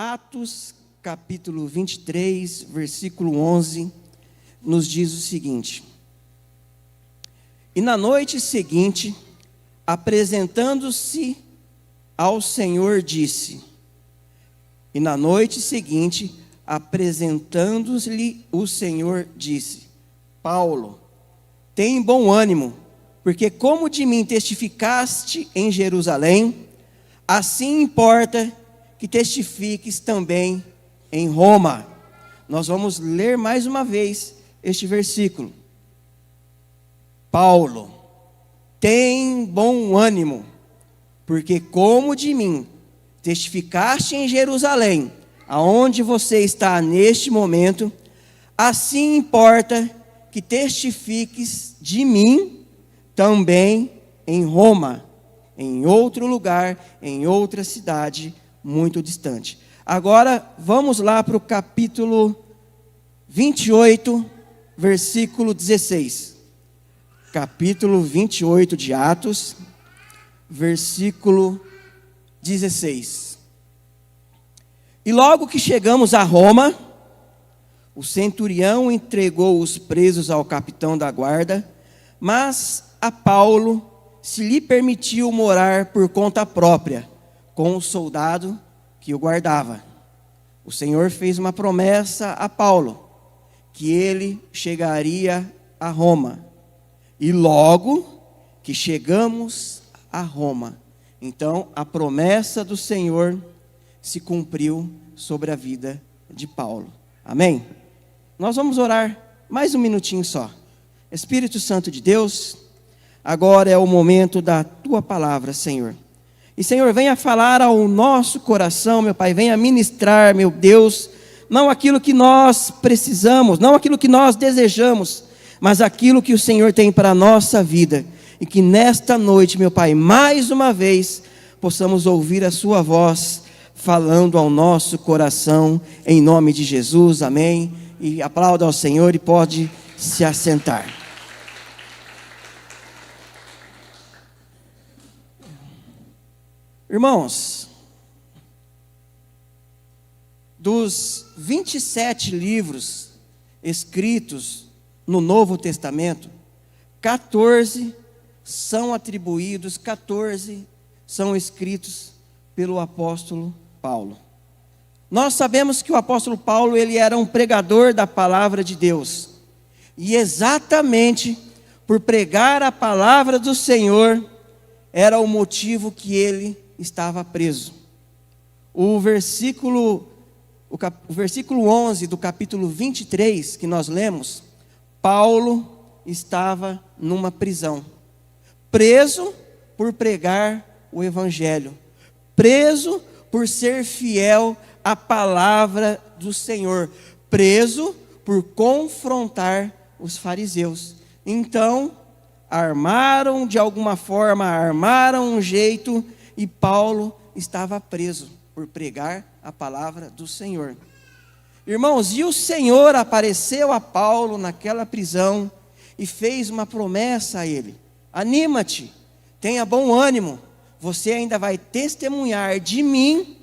Atos, capítulo 23, versículo 11, nos diz o seguinte: E na noite seguinte, apresentando-se ao Senhor, disse... E na noite seguinte, apresentando-lhe o Senhor, disse: Paulo, tem bom ânimo, porque como de mim testificaste em Jerusalém, assim importa que testifiques também em Roma. Nós vamos ler mais uma vez este versículo. Paulo, tem bom ânimo, porque como de mim testificaste em Jerusalém, aonde você está neste momento, assim importa que testifiques de mim também em Roma, em outro lugar, em outra cidade muito distante. Agora vamos lá para o capítulo 28, versículo 16. Capítulo 28 de Atos, versículo 16. E logo que chegamos a Roma, o centurião entregou os presos ao capitão da guarda, mas a Paulo se lhe permitiu morar por conta própria, com o soldado que o guardava. O Senhor fez uma promessa a Paulo, que ele chegaria a Roma. E logo que chegamos a Roma, então a promessa do Senhor se cumpriu sobre a vida de Paulo. Amém? Nós vamos orar mais um minutinho só. Espírito Santo de Deus, agora é o momento da Tua palavra, Senhor. E, Senhor, venha falar ao nosso coração, meu Pai, venha ministrar, meu Deus, não aquilo que nós precisamos, não aquilo que nós desejamos, mas aquilo que o Senhor tem para a nossa vida. E que nesta noite, meu Pai, mais uma vez, possamos ouvir a Sua voz falando ao nosso coração, em nome de Jesus, amém. E aplauda ao Senhor e pode se assentar. Irmãos, dos 27 livros escritos no Novo Testamento, 14 são atribuídos, 14 são escritos pelo apóstolo Paulo. Nós sabemos que o apóstolo Paulo, ele era um pregador da palavra de Deus. E exatamente por pregar a palavra do Senhor, era o motivo que ele estava preso. O versículo 11 do capítulo 23, que nós lemos, Paulo estava numa prisão, preso por pregar o evangelho, preso por ser fiel à palavra do Senhor, preso por confrontar os fariseus. Então, armaram de alguma forma, armaram um jeito, e Paulo estava preso por pregar a palavra do Senhor. Irmãos, e o Senhor apareceu a Paulo naquela prisão e fez uma promessa a ele: anima-te, tenha bom ânimo, você ainda vai testemunhar de mim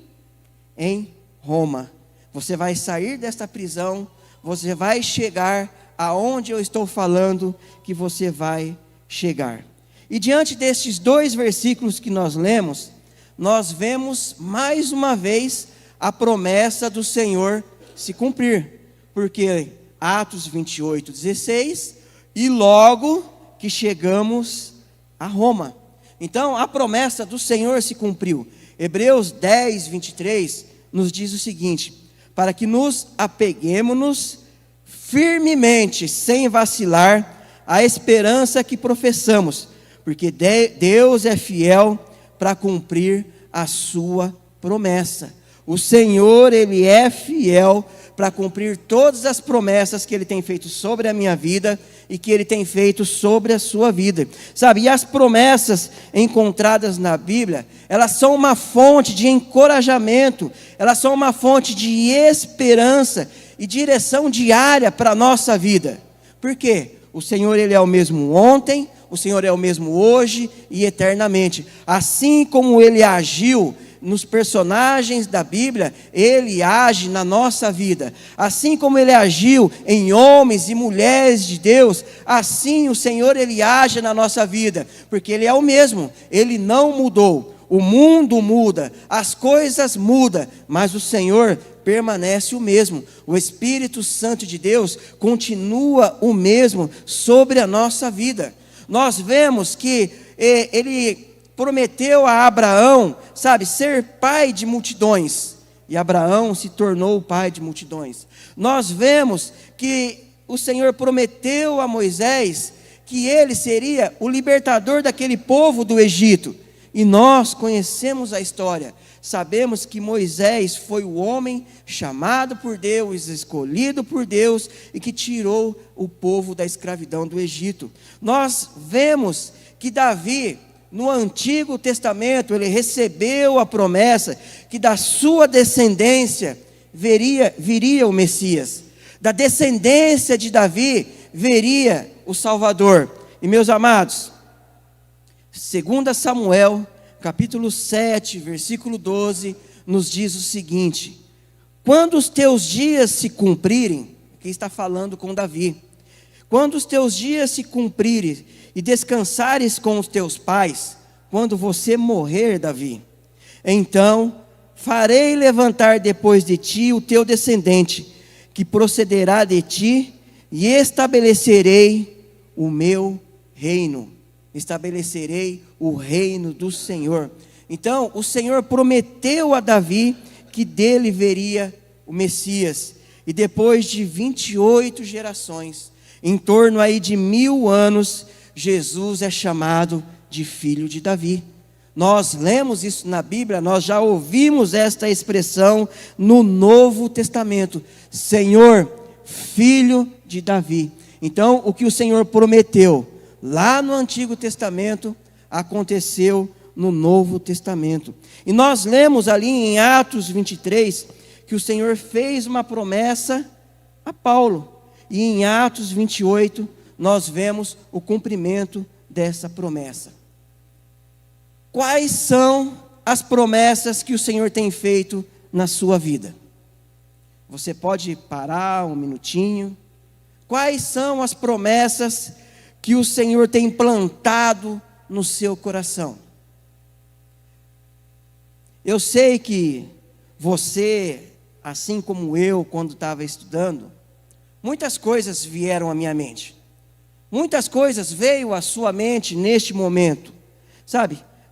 em Roma. Você vai sair desta prisão, você vai chegar aonde eu estou falando que você vai chegar. E diante destes dois versículos que nós lemos, nós vemos mais uma vez a promessa do Senhor se cumprir. Porque Atos 28, 16, e logo que chegamos a Roma. Então a promessa do Senhor se cumpriu. Hebreus 10, 23 nos diz o seguinte: para que nos apeguemos firmemente, sem vacilar, à esperança que professamos, porque Deus é fiel para cumprir a sua promessa. O Senhor, Ele é fiel para cumprir todas as promessas que Ele tem feito sobre a minha vida e que Ele tem feito sobre a sua vida. Sabe, e as promessas encontradas na Bíblia, elas são uma fonte de encorajamento, elas são uma fonte de esperança e direção diária para a nossa vida. Por quê? O Senhor, Ele é o mesmo ontem, o Senhor é o mesmo hoje e eternamente. Assim como Ele agiu nos personagens da Bíblia, Ele age na nossa vida. Assim como Ele agiu em homens e mulheres de Deus, assim o Senhor, Ele age na nossa vida, porque Ele é o mesmo, Ele não mudou. O mundo muda, as coisas mudam, mas o Senhor permanece o mesmo. O Espírito Santo de Deus continua o mesmo sobre a nossa vida. Nós vemos que Ele prometeu a Abraão, ser pai de multidões, e Abraão se tornou o pai de multidões. Nós vemos que o Senhor prometeu a Moisés que ele seria o libertador daquele povo do Egito, e nós conhecemos a história, sabemos que Moisés foi o homem chamado por Deus, escolhido por Deus, e que tirou o povo da escravidão do Egito. Nós vemos que Davi, no Antigo Testamento, ele recebeu a promessa que da sua descendência viria o Messias. Da descendência de Davi viria o Salvador. E meus amados, 2 Samuel, capítulo 7, versículo 12, nos diz o seguinte: quando os teus dias se cumprirem, aqui está falando com Davi, quando os teus dias se cumprirem e descansares com os teus pais, quando você morrer, Davi, então farei levantar depois de ti o teu descendente, que procederá de ti, e estabelecerei o meu reino. Estabelecerei o reino do Senhor. Então, o Senhor prometeu a Davi que dele viria o Messias. E depois de 28 gerações, em torno aí de 1000 anos, Jesus é chamado de filho de Davi. Nós lemos isso na Bíblia, nós já ouvimos esta expressão no Novo Testamento: Senhor, filho de Davi. Então, o que o Senhor prometeu lá no Antigo Testamento aconteceu no Novo Testamento. E nós lemos ali em Atos 23 que o Senhor fez uma promessa a Paulo. E em Atos 28 nós vemos o cumprimento dessa promessa. Quais são as promessas que o Senhor tem feito na sua vida? Você pode parar um minutinho. Quais são as promessas que o Senhor tem plantado no seu coração? Eu sei que você, assim como eu, quando estava estudando, muitas coisas vieram à minha mente. Muitas coisas veio à sua mente neste momento,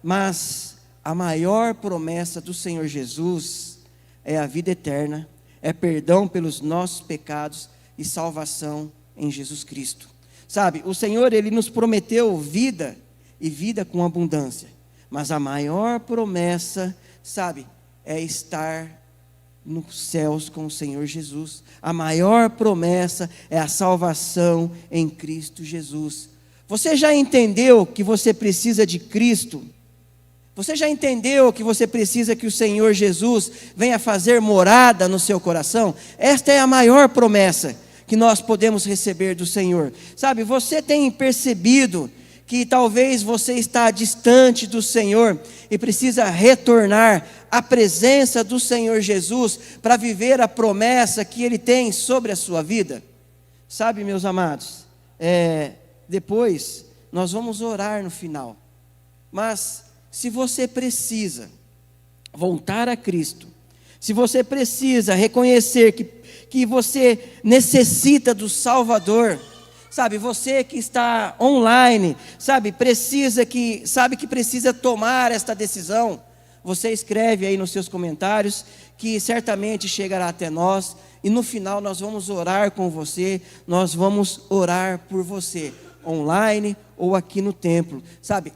mas a maior promessa do Senhor Jesus é a vida eterna, é perdão pelos nossos pecados e salvação em Jesus Cristo. O Senhor, Ele nos prometeu vida e vida com abundância, mas a maior promessa, é estar nos céus com o Senhor Jesus. A maior promessa é a salvação em Cristo Jesus. Você já entendeu que você precisa de Cristo? Você já entendeu que você precisa que o Senhor Jesus venha fazer morada no seu coração? Esta é a maior promessa que nós podemos receber do Senhor. Você tem percebido que talvez você está distante do Senhor e precisa retornar à presença do Senhor Jesus para viver a promessa que Ele tem sobre a sua vida? Meus amados, depois nós vamos orar no final, mas se você precisa voltar a Cristo, se você precisa reconhecer que você necessita do Salvador, você que está online, que precisa tomar esta decisão, você escreve aí nos seus comentários, que certamente chegará até nós, e no final nós vamos orar com você, nós vamos orar por você, online ou aqui no templo.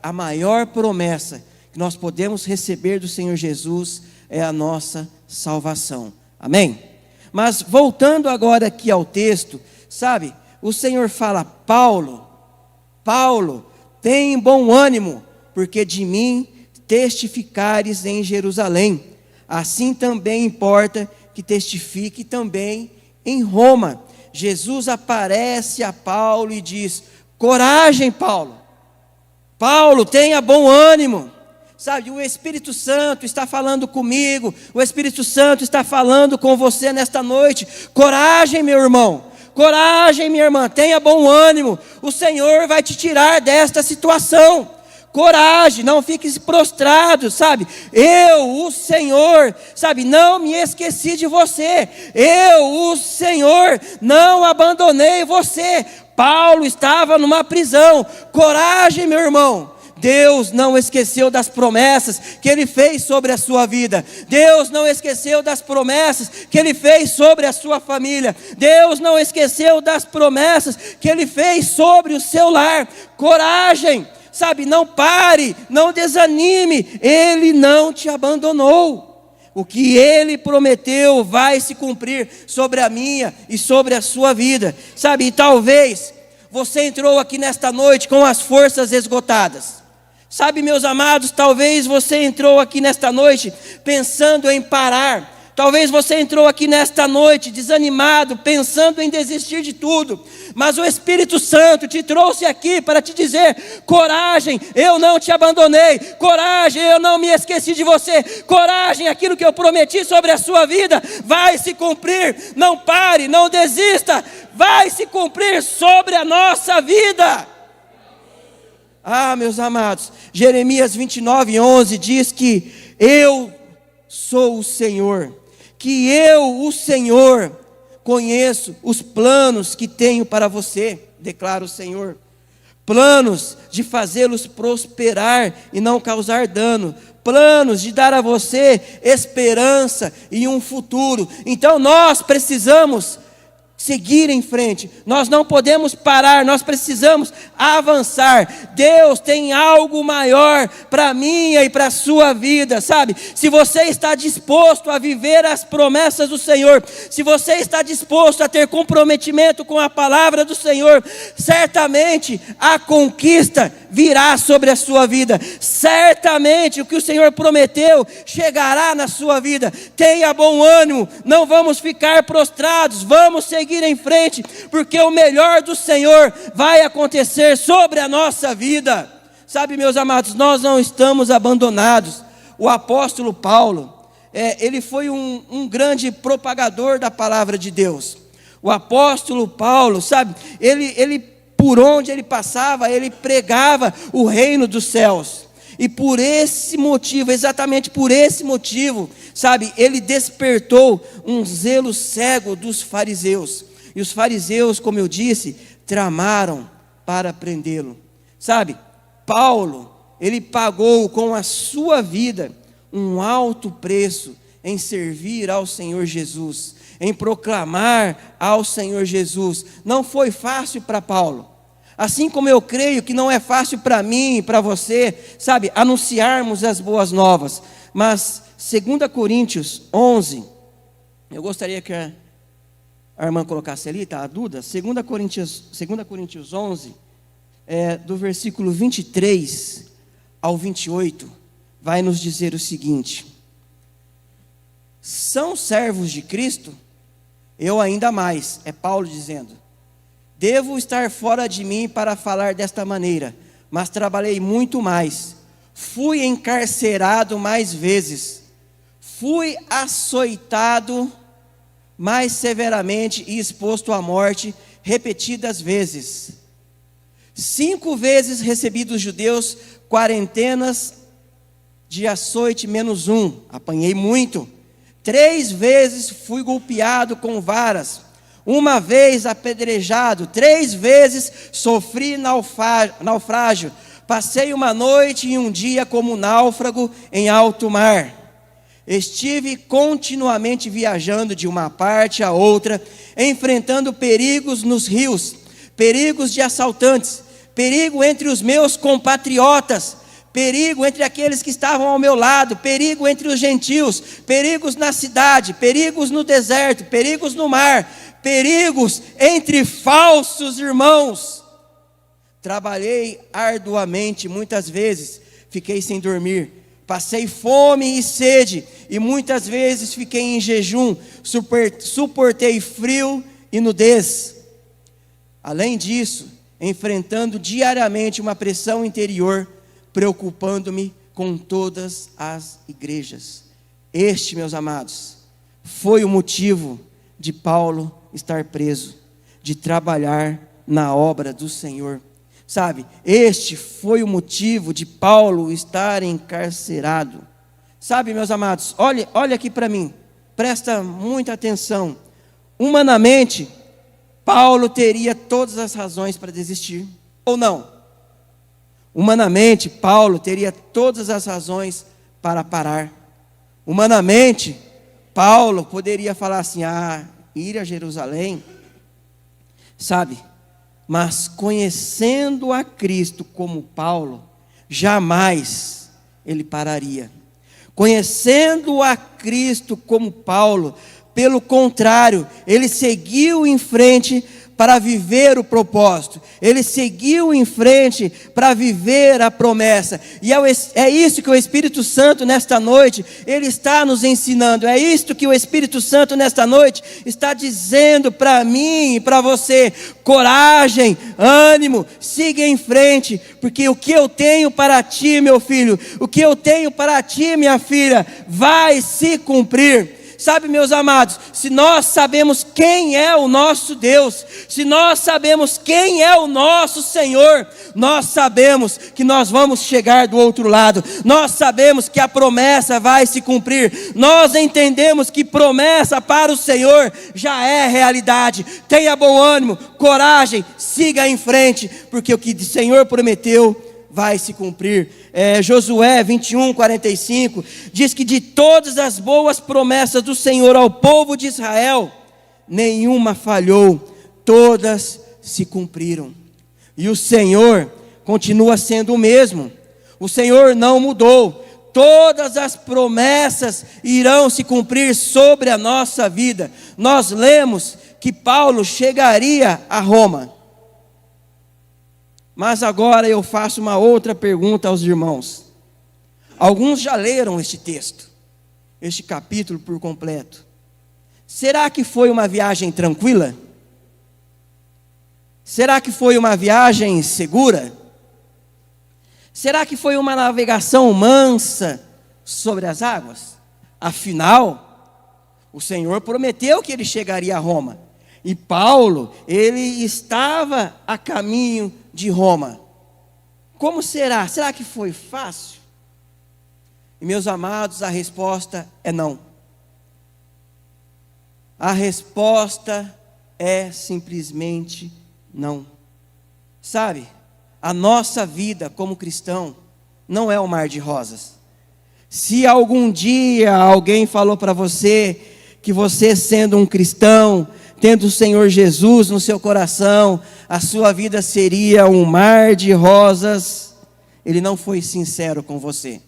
A maior promessa que nós podemos receber do Senhor Jesus é a nossa salvação. Amém? Mas voltando agora aqui ao texto, o Senhor fala: Paulo, tem bom ânimo, porque de mim testificares em Jerusalém. Assim também importa que testifique também em Roma. Jesus aparece a Paulo e diz: coragem, Paulo, tenha bom ânimo. sabe, o Espírito Santo está falando comigo, o Espírito Santo está falando com você nesta noite. Coragem, meu irmão, coragem, minha irmã, tenha bom ânimo, o Senhor vai te tirar desta situação. Coragem, não fique prostrado, sabe? Eu, o Senhor, sabe, não me esqueci de você. Eu, o Senhor, não abandonei você. Paulo estava numa prisão. Coragem, meu irmão. Deus não esqueceu das promessas que Ele fez sobre a sua vida. Deus não esqueceu das promessas que Ele fez sobre a sua família. Deus não esqueceu das promessas que Ele fez sobre o seu lar. Coragem. Sabe, não pare, não desanime, Ele não te abandonou. O que Ele prometeu vai se cumprir sobre a minha e sobre a sua vida. Sabe, e talvez você entrou aqui nesta noite com as forças esgotadas. Sabe, meus amados, talvez você entrou aqui nesta noite pensando em parar. Talvez você entrou aqui nesta noite desanimado, pensando em desistir de tudo. Mas o Espírito Santo te trouxe aqui para te dizer: coragem, eu não te abandonei. Coragem, eu não me esqueci de você. Coragem, aquilo que eu prometi sobre a sua vida vai se cumprir. Não pare, não desista. Vai se cumprir sobre a nossa vida. Ah, meus amados, Jeremias 29:11 diz que eu sou o Senhor, que eu, o Senhor, conheço os planos que tenho para você, declara o Senhor. Planos de fazê-los prosperar e não causar dano. Planos de dar a você esperança e um futuro. Então nós precisamos seguir em frente, nós não podemos parar, nós precisamos avançar. Deus tem algo maior para a minha e para a sua vida, sabe? Se você está disposto a viver as promessas do Senhor, se você está disposto a ter comprometimento com a palavra do Senhor, certamente a conquista virá sobre a sua vida. Certamente o que o Senhor prometeu chegará na sua vida. Tenha bom ânimo, não vamos ficar prostrados, vamos seguir em frente, porque o melhor do Senhor vai acontecer sobre a nossa vida. Sabe, meus amados, nós não estamos abandonados. O apóstolo Paulo, ele foi um grande propagador da palavra de Deus. O apóstolo Paulo, sabe, ele por onde ele passava, ele pregava o reino dos céus. E por esse motivo, exatamente por esse motivo, sabe, ele despertou um zelo cego dos fariseus. E os fariseus, como eu disse, tramaram para prendê-lo. Sabe, Paulo, ele pagou com a sua vida um alto preço em servir ao Senhor Jesus, em proclamar ao Senhor Jesus. Não foi fácil para Paulo. Assim como eu creio que não é fácil para mim e para você, sabe, anunciarmos as boas novas. Mas 2 Coríntios 11, eu gostaria que a irmã colocasse ali, tá? A Duda, 2 Coríntios 11, do versículo 23 ao 28, vai nos dizer o seguinte: são servos de Cristo? Eu ainda mais, é Paulo dizendo. Devo estar fora de mim para falar desta maneira, mas trabalhei muito mais. Fui encarcerado mais vezes. Fui açoitado mais severamente e exposto à morte repetidas vezes. 5 vezes recebi dos judeus quarentenas de açoite menos 1. Apanhei muito. 3 vezes fui golpeado com varas. 1 vez apedrejado, 3 vezes sofri naufrágio. Passei uma noite e um dia como náufrago em alto mar. Estive continuamente viajando de uma parte a outra, enfrentando perigos nos rios, perigos de assaltantes, perigo entre os meus compatriotas, perigo entre aqueles que estavam ao meu lado, perigo entre os gentios, perigos na cidade, perigos no deserto, perigos no mar, perigos entre falsos irmãos. Trabalhei arduamente muitas vezes, fiquei sem dormir, passei fome e sede, e muitas vezes fiquei em jejum, suportei frio e nudez. Além disso, enfrentando diariamente uma pressão interior, preocupando-me com todas as igrejas. Este, meus amados, foi o motivo de Paulo estar preso, de trabalhar na obra do Senhor. Sabe, este foi o motivo de Paulo estar encarcerado. Sabe, meus amados, olha aqui para mim, presta muita atenção. Humanamente, Paulo teria todas as razões para desistir, ou não? Humanamente, Paulo teria todas as razões para parar. Humanamente, Paulo poderia falar assim: ir a Jerusalém, sabe? Mas conhecendo a Cristo como Paulo, jamais ele pararia. Conhecendo a Cristo como Paulo, pelo contrário, ele seguiu em frente para viver o propósito. Ele seguiu em frente para viver a promessa. E é isso que o Espírito Santo nesta noite, ele está nos ensinando. É isto que o Espírito Santo nesta noite está dizendo para mim e para você. Coragem, ânimo, siga em frente, porque o que eu tenho para ti, meu filho, o que eu tenho para ti, minha filha, vai se cumprir. Sabe, meus amados, se nós sabemos quem é o nosso Deus, se nós sabemos quem é o nosso Senhor, nós sabemos que nós vamos chegar do outro lado, nós sabemos que a promessa vai se cumprir, nós entendemos que promessa para o Senhor já é realidade. Tenha bom ânimo, coragem, siga em frente, porque o que o Senhor prometeu vai se cumprir. Josué 21:45 diz que de todas as boas promessas do Senhor ao povo de Israel, nenhuma falhou, todas se cumpriram. E o Senhor continua sendo o mesmo, o Senhor não mudou. Todas as promessas irão se cumprir sobre a nossa vida. Nós lemos que Paulo chegaria a Roma. Mas agora eu faço uma outra pergunta aos irmãos. Alguns já leram este texto, este capítulo por completo. Será que foi uma viagem tranquila? Será que foi uma viagem segura? Será que foi uma navegação mansa sobre as águas? Afinal, o Senhor prometeu que ele chegaria a Roma. E Paulo, ele estava a caminho de Roma. Como será? Será que foi fácil? E meus amados, a resposta é não. A resposta é simplesmente não. Sabe, a nossa vida como cristão não é um mar de rosas. Se algum dia alguém falou para você que você, sendo um cristão, tendo o Senhor Jesus no seu coração, a sua vida seria um mar de rosas, ele não foi sincero com você.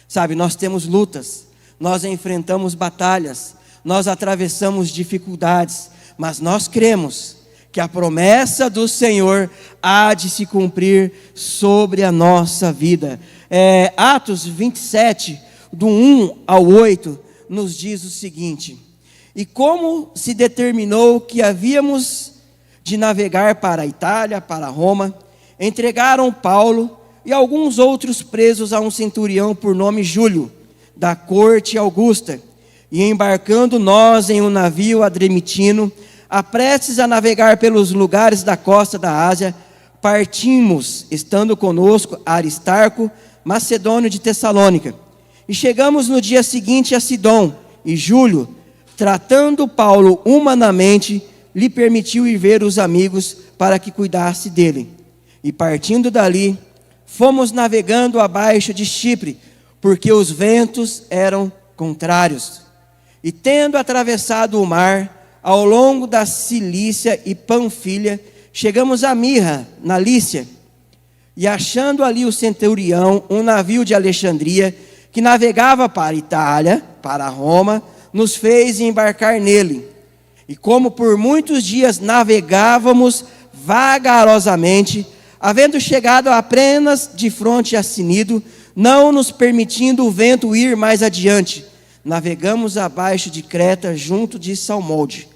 Sabe, nós temos lutas, nós enfrentamos batalhas, nós atravessamos dificuldades, mas nós cremos que a promessa do Senhor há de se cumprir sobre a nossa vida. Atos 27, do 1 ao 8, nos diz o seguinte: e como se determinou que havíamos de navegar para a Itália, para Roma, entregaram Paulo e alguns outros presos a um centurião por nome Júlio, da corte Augusta, e embarcando nós em um navio adremitino, aprestes a navegar pelos lugares da costa da Ásia, partimos, estando conosco Aristarco, macedônio de Tessalônica, e chegamos no dia seguinte a Sidom, e Júlio, tratando Paulo humanamente, lhe permitiu ir ver os amigos para que cuidasse dele. E partindo dali, fomos navegando abaixo de Chipre, porque os ventos eram contrários. E tendo atravessado o mar, ao longo da Cilícia e Panfilha, chegamos a Mirra, na Lícia. E achando ali o centurião, um navio de Alexandria, que navegava para a Itália, para Roma, nos fez embarcar nele. E como por muitos dias navegávamos vagarosamente, havendo chegado apenas de fronte a Cnido, não nos permitindo o vento ir mais adiante, navegamos abaixo de Creta, junto de Salmode.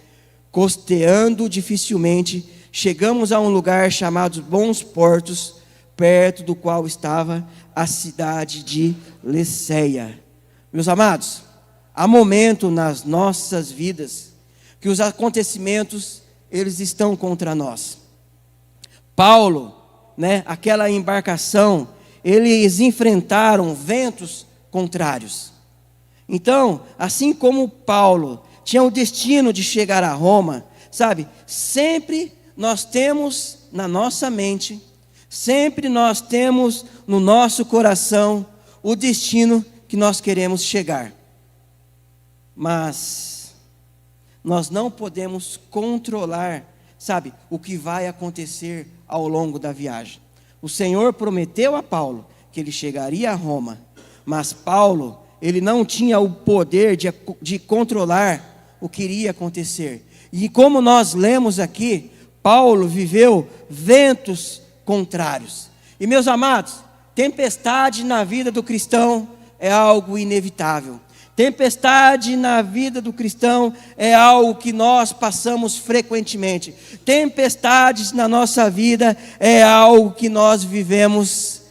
Costeando dificilmente, chegamos a um lugar chamado Bons Portos, perto do qual estava a cidade de Lecéia. Meus amados, há momento nas nossas vidas que os acontecimentos, eles estão contra nós. Paulo, aquela embarcação, eles enfrentaram ventos contrários. Então, assim como Paulo tinha o destino de chegar a Roma, sempre nós temos na nossa mente, sempre nós temos no nosso coração o destino que nós queremos chegar. Mas nós não podemos controlar, o que vai acontecer ao longo da viagem. O Senhor prometeu a Paulo que ele chegaria a Roma, mas Paulo, ele não tinha o poder de controlar o que iria acontecer. E como nós lemos aqui, Paulo viveu ventos contrários. E meus amados, tempestade na vida do cristão é algo inevitável. Tempestade na vida do cristão é algo que nós passamos frequentemente. Tempestades na nossa vida é algo que nós vivemos,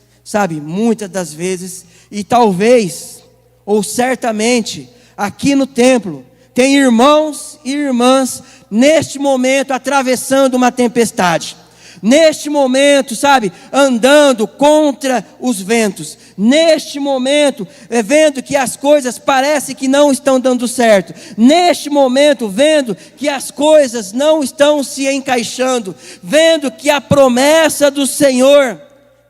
muitas das vezes. E talvez, ou certamente, aqui no templo, tem irmãos e irmãs neste momento atravessando uma tempestade. Neste momento, andando contra os ventos. Neste momento, vendo que as coisas parecem que não estão dando certo. Neste momento, vendo que as coisas não estão se encaixando. Vendo que a promessa do Senhor,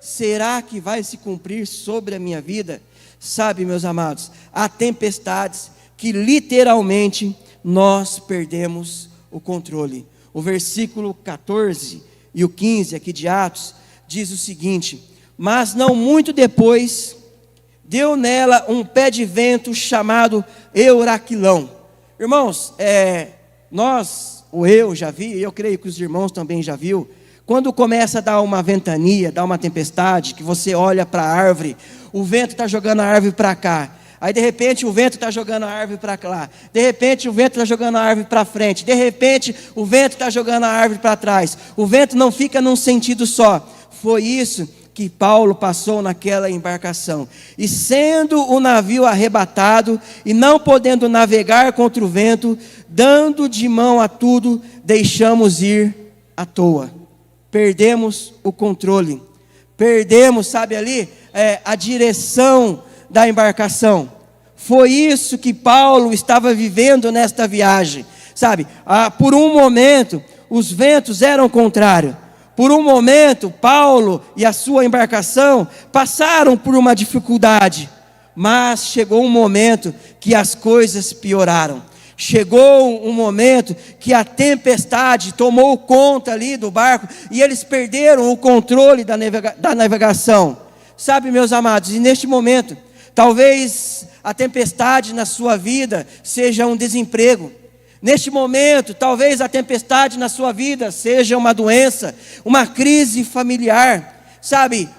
será que vai se cumprir sobre a minha vida? Meus amados, há tempestades que literalmente nós perdemos o controle. O versículo 14 e o 15 aqui de Atos diz o seguinte: mas não muito depois, deu nela um pé de vento chamado Euraquilão. Irmãos, eu já vi, e eu creio que os irmãos também já viu, quando começa a dar uma ventania, dar uma tempestade, que você olha para a árvore, o vento está jogando a árvore para cá. Aí de repente o vento está jogando a árvore para lá. De repente o vento está jogando a árvore para frente. De repente o vento está jogando a árvore para trás. O vento não fica num sentido só. Foi isso que Paulo passou naquela embarcação. E sendo o navio arrebatado, e não podendo navegar contra o vento, dando de mão a tudo, deixamos ir à toa. Perdemos o controle. Perdemos, a direção da embarcação. Foi isso que Paulo estava vivendo nesta viagem. Por um momento, os ventos eram contrários. Por um momento, Paulo e a sua embarcação passaram por uma dificuldade. Mas chegou um momento que as coisas pioraram. Chegou um momento que a tempestade tomou conta ali do barco e eles perderam o controle da navegação. Meus amados, e neste momento, talvez a tempestade na sua vida seja um desemprego. Neste momento, talvez a tempestade na sua vida seja uma doença, uma crise familiar.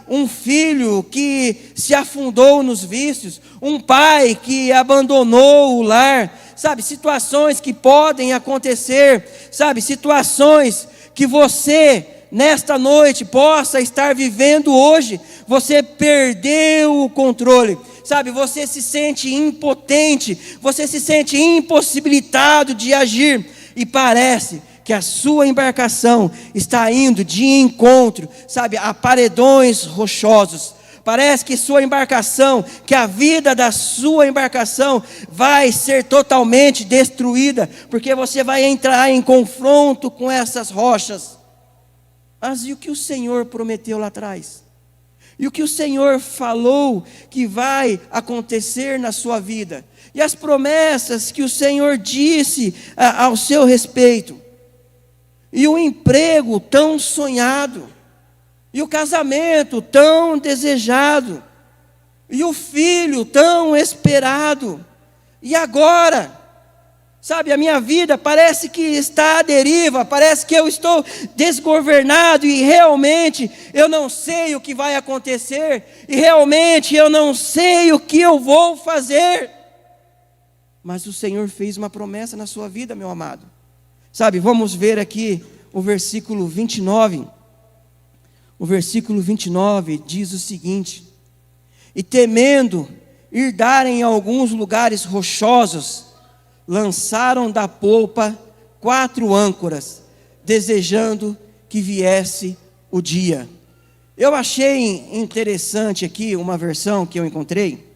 Um filho que se afundou nos vícios, um pai que abandonou o lar. Situações que podem acontecer, situações que você, nesta noite, possa estar vivendo hoje. Você perdeu o controle, você se sente impotente, você se sente impossibilitado de agir, e parece que a sua embarcação está indo de encontro, a paredões rochosos. Parece que sua embarcação, que a vida da sua embarcação vai ser totalmente destruída, porque você vai entrar em confronto com essas rochas. Mas e o que o Senhor prometeu lá atrás? E o que o Senhor falou que vai acontecer na sua vida? E as promessas que o Senhor disse ao seu respeito? E o emprego tão sonhado? E o casamento tão desejado? E o filho tão esperado? E agora? A minha vida parece que está à deriva, parece que eu estou desgovernado e realmente eu não sei o que vai acontecer, e realmente eu não sei o que eu vou fazer. Mas o Senhor fez uma promessa na sua vida, meu amado. Vamos ver aqui o versículo 29. O versículo 29 diz o seguinte: e temendo ir dar em alguns lugares rochosos, lançaram da polpa 4 âncoras, desejando que viesse o dia. Eu achei interessante aqui uma versão que eu encontrei,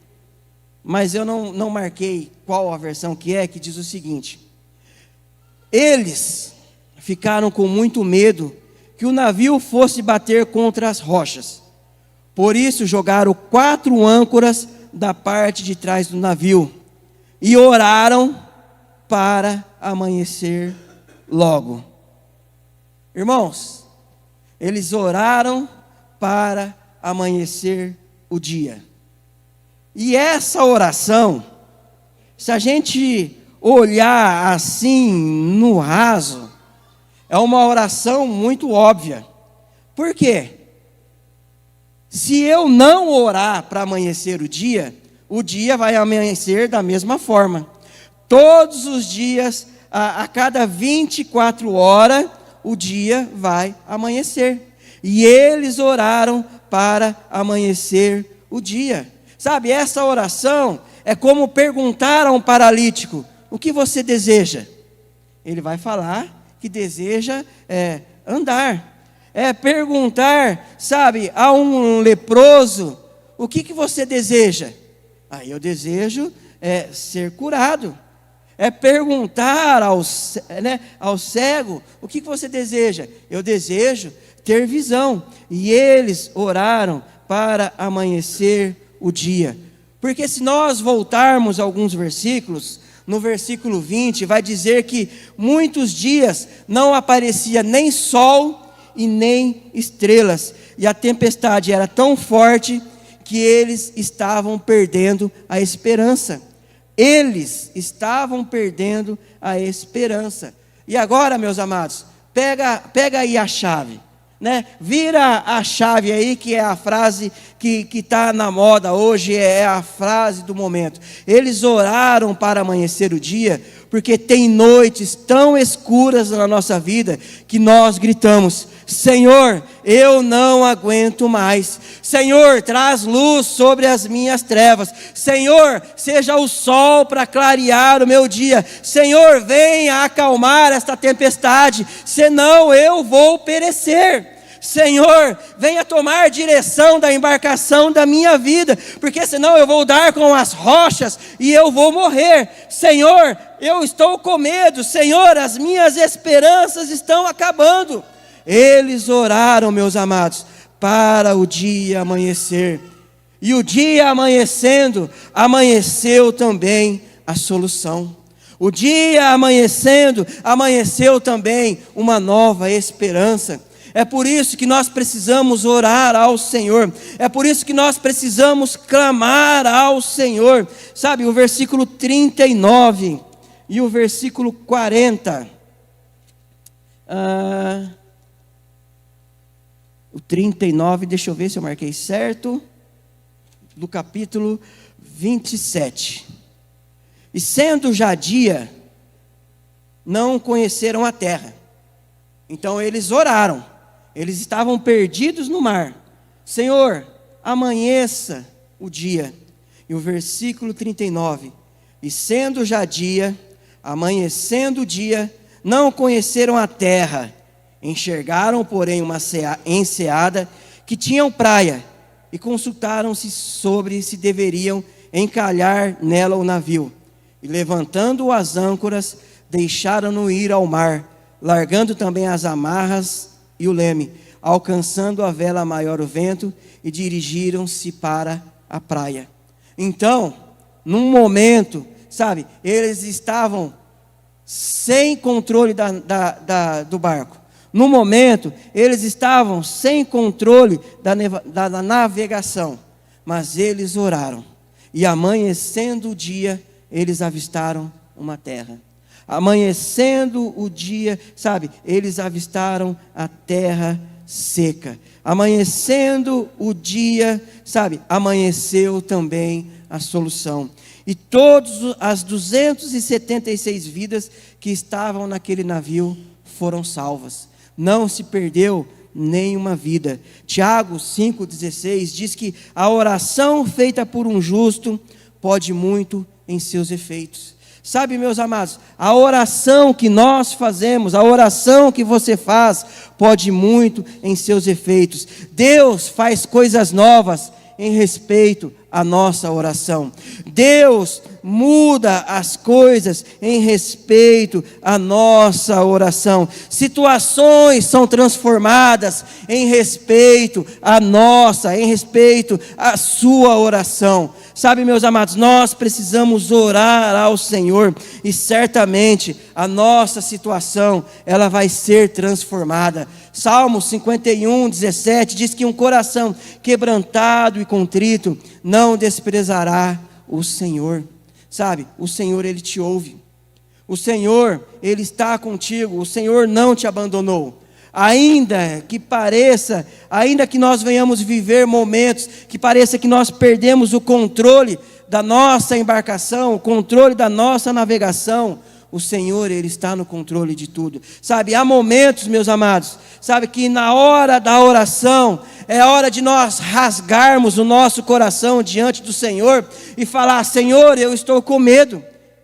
mas eu não marquei qual a versão que diz o seguinte: eles ficaram com muito medo que o navio fosse bater contra as rochas. Por isso jogaram 4 âncoras da parte de trás do navio e oraram para amanhecer logo. Irmãos, eles oraram para amanhecer o dia. E essa oração, se a gente olhar assim no raso, é uma oração muito óbvia. Por quê? Se eu não orar para amanhecer o dia vai amanhecer da mesma forma. Todos os dias, a cada 24 horas, o dia vai amanhecer. E eles oraram para amanhecer o dia. Sabe, essa oração é como perguntar a um paralítico: o que você deseja? Ele vai falar que deseja andar. É perguntar, sabe, a um leproso: o que você deseja? Aí eu desejo ser curado. É perguntar ao cego: o que você deseja? Eu desejo ter visão. E eles oraram para amanhecer o dia. Porque se nós voltarmos a alguns versículos, no versículo 20 vai dizer que muitos dias não aparecia nem sol e nem estrelas, e a tempestade era tão forte que eles estavam perdendo a esperança. Eles estavam perdendo a esperança. E agora, meus amados, pega aí a chave, né? Vira a chave aí, que é a frase que está na moda hoje, é a frase do momento. Eles oraram para amanhecer o dia, porque tem noites tão escuras na nossa vida, que nós gritamos: Senhor, eu não aguento mais. Senhor, traz luz sobre as minhas trevas. Senhor, seja o sol para clarear o meu dia. Senhor, venha acalmar esta tempestade, senão eu vou perecer. Senhor, venha tomar direção da embarcação da minha vida, porque senão eu vou dar com as rochas e eu vou morrer. Senhor, eu estou com medo. Senhor, as minhas esperanças estão acabando. Eles oraram, meus amados, para o dia amanhecer. E o dia amanhecendo, amanheceu também a solução. O dia amanhecendo, amanheceu também uma nova esperança. É por isso que nós precisamos orar ao Senhor. É por isso que nós precisamos clamar ao Senhor. Sabe, o versículo 39 e o versículo 40. O 39, deixa eu ver se eu marquei certo. Do capítulo 27. E sendo já dia, não conheceram a terra. Então eles oraram. Eles estavam perdidos no mar. Senhor, amanheça o dia. E o versículo 39. E sendo já dia, amanhecendo o dia, não conheceram a terra. Enxergaram, porém, uma enseada que tinham praia, e consultaram-se sobre se deveriam encalhar nela o navio. E levantando as âncoras, deixaram-no ir ao mar, largando também as amarras e o leme, alcançando a vela maior o vento, e dirigiram-se para a praia. Então, num momento, sabe, eles estavam sem controle do barco. No momento, eles estavam sem controle da navegação, mas eles oraram. E amanhecendo o dia, eles avistaram uma terra. Amanhecendo o dia, sabe, eles avistaram a terra seca. Amanhecendo o dia, sabe, amanheceu também a solução. E todas as 276 vidas que estavam naquele navio foram salvas. Não se perdeu nenhuma vida. Tiago 5,16 diz que a oração feita por um justo pode muito em seus efeitos. Sabe, meus amados, a oração que nós fazemos, a oração que você faz, pode muito em seus efeitos. Deus faz coisas novas em respeito à nossa oração. Deus muda as coisas em respeito à nossa oração. Situações são transformadas em respeito à sua oração. Sabe, meus amados, nós precisamos orar ao Senhor e certamente a nossa situação, ela vai ser transformada. Salmo 51:17 diz que um coração quebrantado e contrito não desprezará o Senhor. Sabe, o Senhor, Ele te ouve. O Senhor, Ele está contigo. O Senhor não te abandonou. Ainda que nós venhamos viver momentos que pareça que nós perdemos o controle da nossa embarcação, o controle da nossa navegação, o Senhor, Ele está no controle de tudo. Sabe, há momentos, meus amados, sabe, que na hora da oração, é hora de nós rasgarmos o nosso coração diante do Senhor e falar: Senhor, eu estou com medo.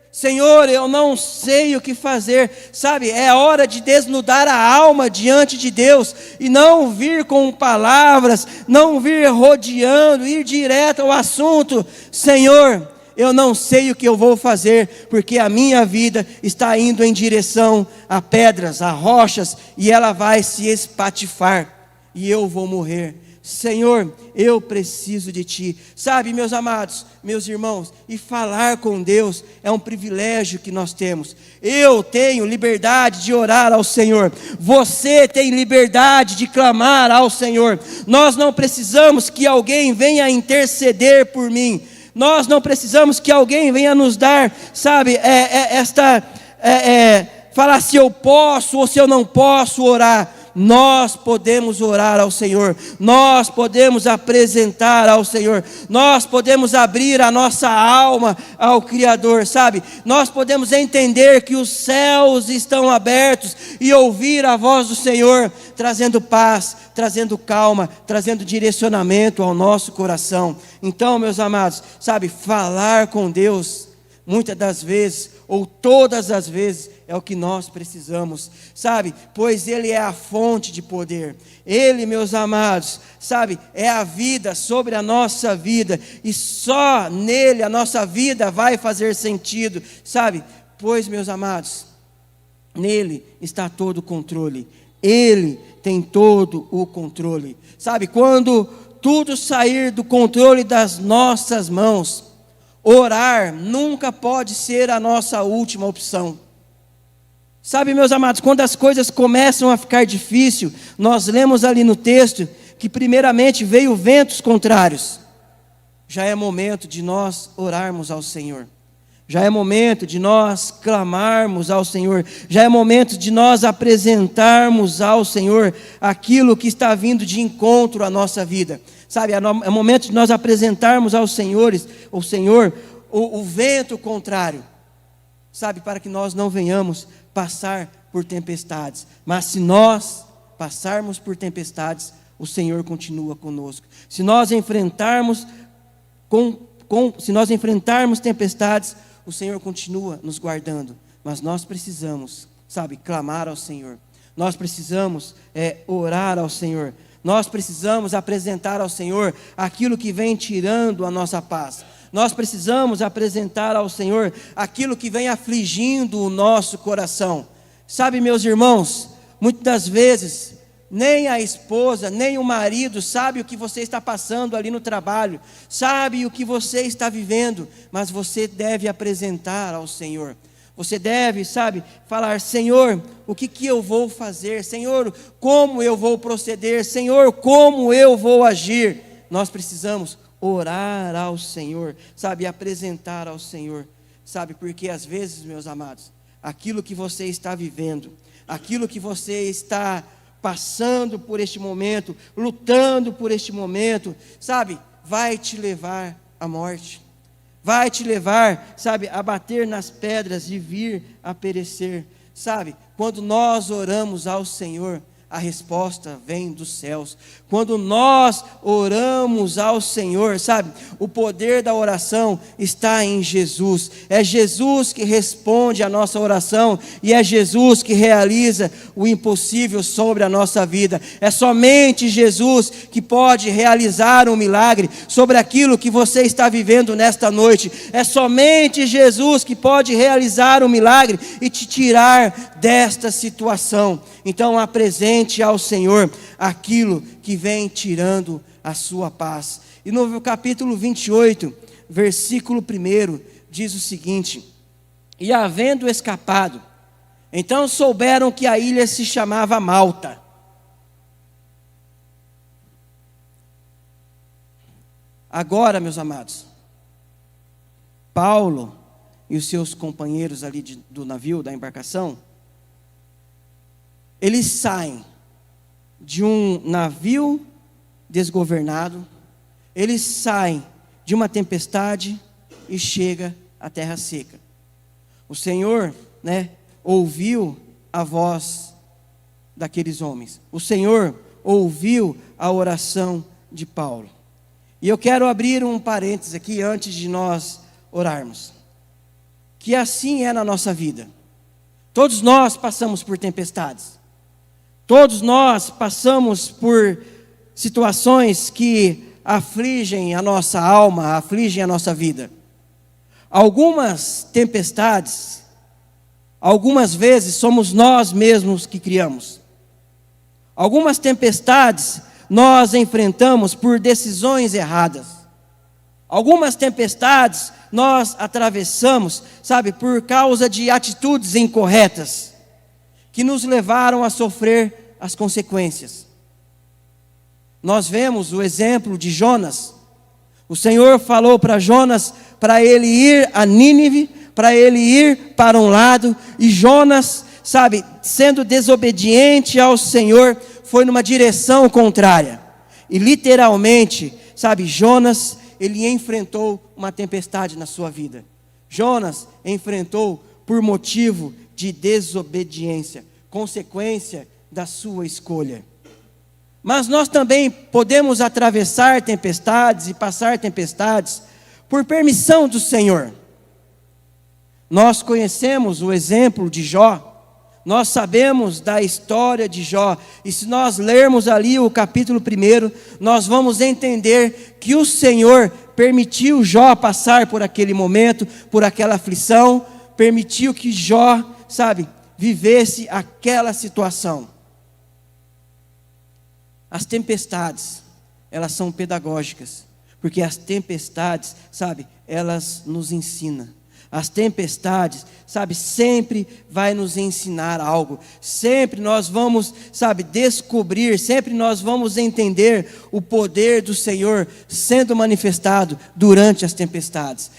Senhor, eu não sei o que fazer. Sabe, é hora de desnudar a alma diante de Deus e não vir com palavras, não vir rodeando, ir direto ao assunto. Senhor, eu não sei o que eu vou fazer, porque a minha vida está indo em direção a pedras, a rochas, e ela vai se espatifar, e eu vou morrer. Senhor, eu preciso de Ti. Sabe, meus amados, meus irmãos, e falar com Deus é um privilégio que nós temos. Eu tenho liberdade de orar ao Senhor. Você tem liberdade de clamar ao Senhor. Nós não precisamos que alguém venha interceder por mim. Nós não precisamos que alguém venha nos dar, sabe, falar se eu posso ou se eu não posso orar. Nós podemos orar ao Senhor, nós podemos apresentar ao Senhor, nós podemos abrir a nossa alma ao Criador, sabe? Nós podemos entender que os céus estão abertos e ouvir a voz do Senhor, trazendo paz, trazendo calma, trazendo direcionamento ao nosso coração. Então, meus amados, sabe, falar com Deus, muitas das vezes, ou todas as vezes, é o que nós precisamos, sabe? Pois Ele é a fonte de poder. Ele, meus amados, sabe, é a vida sobre a nossa vida, e só nele a nossa vida vai fazer sentido, sabe? Pois, meus amados, nele está todo o controle. Ele tem todo o controle. Sabe, quando tudo sair do controle das nossas mãos, orar nunca pode ser a nossa última opção. Sabe, meus amados, quando as coisas começam a ficar difíceis, nós lemos ali no texto que primeiramente veio ventos contrários. Já é momento de nós orarmos ao Senhor. Já é momento de nós clamarmos ao Senhor. Já é momento de nós apresentarmos ao Senhor aquilo que está vindo de encontro à nossa vida. Sabe, é momento de nós apresentarmos ao Senhor o vento contrário. Sabe, para que nós não venhamos passar por tempestades. Mas se nós passarmos por tempestades, o Senhor continua conosco. Se nós enfrentarmos tempestades, o Senhor continua nos guardando. Mas nós precisamos, sabe, clamar ao Senhor. Nós precisamos orar ao Senhor. Nós precisamos apresentar ao Senhor aquilo que vem tirando a nossa paz. Nós precisamos apresentar ao Senhor aquilo que vem afligindo o nosso coração. Sabe, meus irmãos, muitas das vezes, nem a esposa, nem o marido sabe o que você está passando ali no trabalho, sabe o que você está vivendo, mas você deve apresentar ao Senhor. Você deve, sabe, falar: Senhor, o que eu vou fazer? Senhor, como eu vou proceder? Senhor, como eu vou agir? Nós precisamos orar ao Senhor, sabe, apresentar ao Senhor, sabe, porque às vezes, meus amados, aquilo que você está vivendo, aquilo que você está passando por este momento, lutando por este momento, sabe, vai te levar à morte, vai te levar, sabe, a bater nas pedras e vir a perecer, sabe? Quando nós oramos ao Senhor, a resposta vem dos céus. Quando nós oramos ao Senhor, sabe, o poder da oração está em Jesus. É Jesus que responde a nossa oração e é Jesus que realiza o impossível sobre a nossa vida. É somente Jesus que pode realizar um milagre sobre aquilo que você está vivendo nesta noite. É somente Jesus que pode realizar um milagre e te tirar desta situação. Então apresente ao Senhor aquilo que vem tirando a sua paz. E no capítulo 28, versículo 1, diz o seguinte: e havendo escapado, então souberam que a ilha se chamava Malta. Agora, meus amados, Paulo e os seus companheiros ali do navio, da embarcação, eles saem de um navio desgovernado, eles saem de uma tempestade e chegam à terra seca. O Senhor, ouviu a voz daqueles homens. O Senhor ouviu a oração de Paulo. E eu quero abrir um parênteses aqui antes de nós orarmos. Que assim é na nossa vida. Todos nós passamos por tempestades. Todos nós passamos por situações que afligem a nossa alma, afligem a nossa vida. Algumas tempestades, algumas vezes somos nós mesmos que criamos. Algumas tempestades nós enfrentamos por decisões erradas. Algumas tempestades nós atravessamos, por causa de atitudes incorretas, que nos levaram a sofrer as consequências. Nós vemos o exemplo de Jonas. O Senhor falou para Jonas para ele ir a Nínive, para ele ir para um lado, e Jonas, sendo desobediente ao Senhor, foi numa direção contrária. E literalmente, Jonas, ele enfrentou uma tempestade na sua vida. Jonas enfrentou por motivo de desobediência, consequência da sua escolha. Mas nós também podemos atravessar tempestades e passar tempestades por permissão do Senhor. Nós conhecemos o exemplo de Jó, nós sabemos da história de Jó, e se nós lermos ali o capítulo 1, nós vamos entender que o Senhor permitiu Jó passar por aquele momento, por aquela aflição, permitiu que Jó, vivesse aquela situação. As tempestades, elas são pedagógicas, porque as tempestades, elas nos ensinam. As tempestades, sempre vai nos ensinar algo. Sempre nós vamos, descobrir, sempre nós vamos entender o poder do Senhor sendo manifestado durante as tempestades.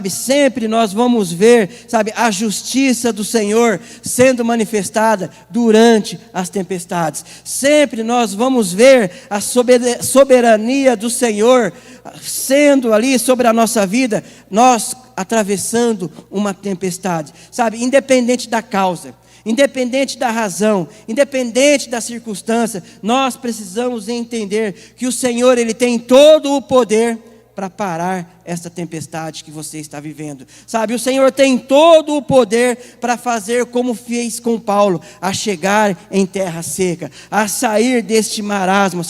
Sempre nós vamos ver, a justiça do Senhor sendo manifestada durante as tempestades. Sempre nós vamos ver a soberania do Senhor sendo ali sobre a nossa vida, nós atravessando uma tempestade, independente da causa, independente da razão, independente da circunstância, nós precisamos entender que o Senhor, Ele tem todo o poder para parar esta tempestade que você está vivendo. O Senhor tem todo o poder para fazer como fez com Paulo, a chegar em terra seca, a sair deste marasmo,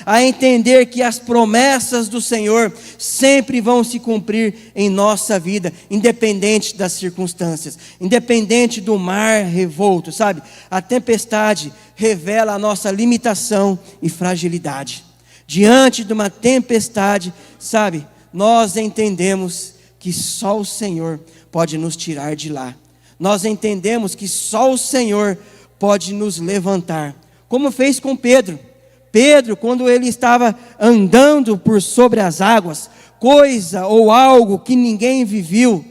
a entender que as promessas do Senhor sempre vão se cumprir em nossa vida, independente das circunstâncias, independente do mar revolto, a tempestade revela a nossa limitação e fragilidade. Diante de uma tempestade, nós entendemos que só o Senhor pode nos tirar de lá. Nós entendemos que só o Senhor pode nos levantar. Como fez com Pedro. Pedro, quando ele estava andando por sobre as águas, coisa ou algo que ninguém viveu,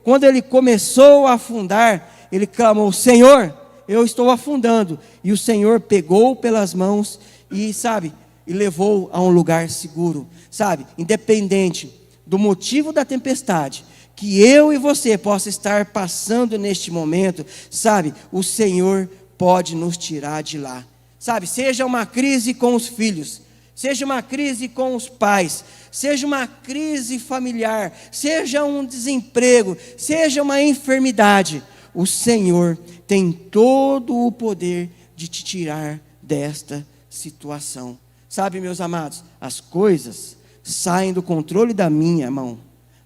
quando ele começou a afundar, ele clamou: Senhor, eu estou afundando. E o Senhor pegou pelas mãos e levou a um lugar seguro, independente do motivo da tempestade, que eu e você possa estar passando neste momento, o Senhor pode nos tirar de lá. Sabe, seja uma crise com os filhos, seja uma crise com os pais, seja uma crise familiar, seja um desemprego, seja uma enfermidade, o Senhor tem todo o poder de te tirar desta situação. Sabe, meus amados, as coisas saem do controle da minha mão.